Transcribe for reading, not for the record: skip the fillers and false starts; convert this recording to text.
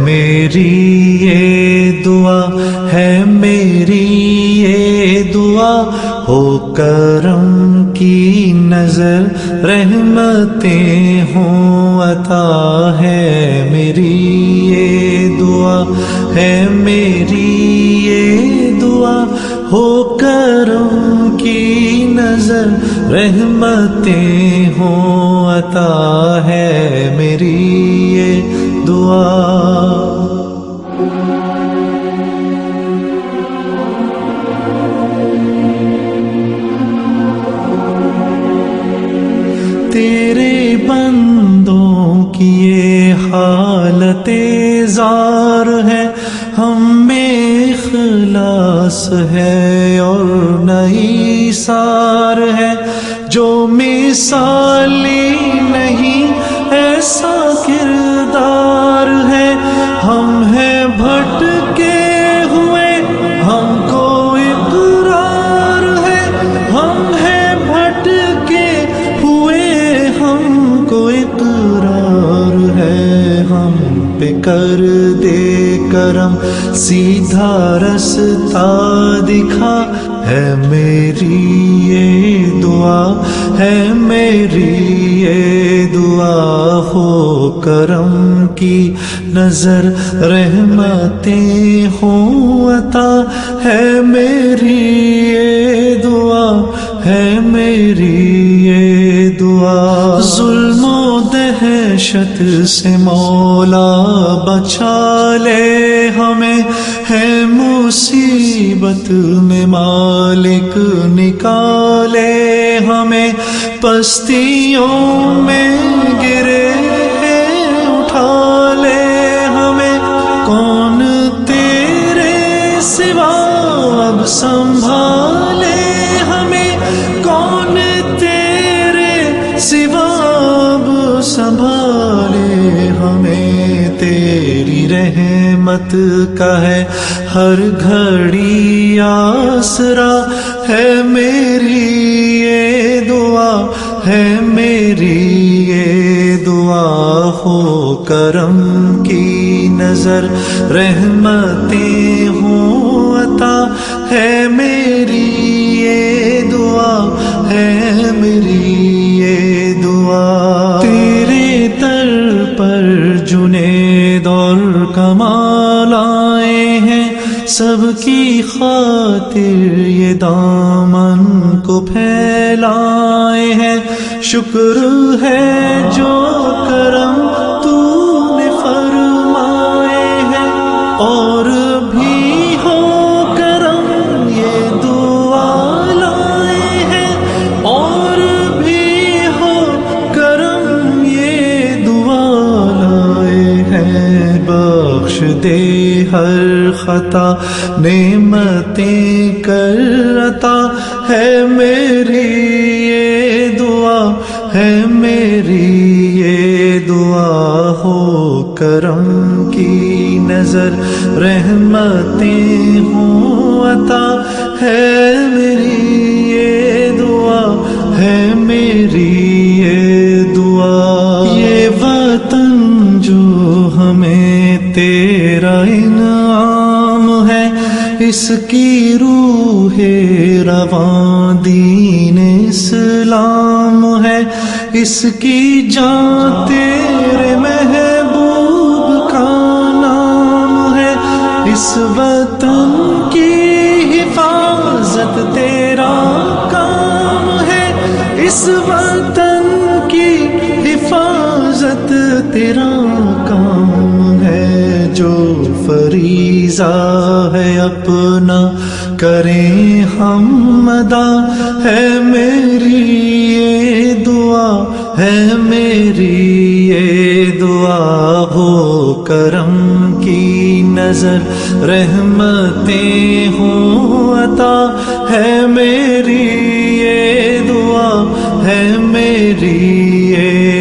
میری یہ دعا، ہے میری یہ دعا، ہو کرم کی نظر رحمتیں ہوں عطا، ہے میری یہ دعا، ہے میری یہ دعا، ہو کرم کی نظر رحمتیں ہوں عطا، ہے میری یہ دعا۔ تیرے بندوں کی یہ حالت زار ہے، ہم میں اخلاص ہے اور نئی سار ہے، جو مثالی نہیں ایسا کردار ہے، ہم ہیں بھٹکے ہوئے ہم کو اقرار ہے، ہم ہیں بھٹکے ہوئے ہم کو اقرار ہے، ہم پہ کر دے کرم سیدھا رستہ دکھا، ہے میری یہ دعا، ہے میری یہ دعا، ہو کرم کی نظر رحمتیں ہوں عطا، ہے میری یہ دعا، ہے میری یہ دعا۔ ظلم و دہشت سے مولا بچا لے ہمیں، ہے مصیبت میں مالک نکالے ہمیں، پستیوں میں گرے اٹھا لے ہمیں، کون تیرے سوا اب سنبھالے ہمیں، کون تیرے سوا اب سنبھالے ہمیں، تیری رحمت کا ہے ہر گھڑی آسرا، ہے میری یہ دعا، ہے میری یہ دعا، ہو کرم کی نظر رحمتیں ہوں عطا، ہے میری یہ دعا، ہے میری یہ دعا۔ تیرے در پر جنید اور کمال آئے ہیں، سب کی خاطر یہ دامن کو پھیلائے ہیں، شکر ہے جو کرم تو نے فرمائے ہیں، اور بھی ہو کرم یہ دعا لائے ہیں، اور بھی ہو کرم یہ دعا لائے ہیں، بخش دے ہر خطا نعمتیں کر عطا، ہے میری یہ دعا، ہے میری یہ دعا، ہو کرم کی نظر رحمتیں ہوں عطا، ہے میری یہ دعا، ہے میری یہ دعا۔ یہ وطن جو ہمیں تیرا انعام ہے، اس کی روح رواں دین اسلام ہے، اس کی جان تیرے محبوب کا نام ہے، اس وطن کی حفاظت تیرا کام ہے، اس وطن کی حفاظت تیرا کام ہے، جو فریضہ ہے اپنا کریں ہم ادا، ہے میری یہ دعا، ہے میری یہ دعا، ہو کرم کی نظر رحمتیں ہوں عطا، ہے میری یہ دعا، ہے میری یہ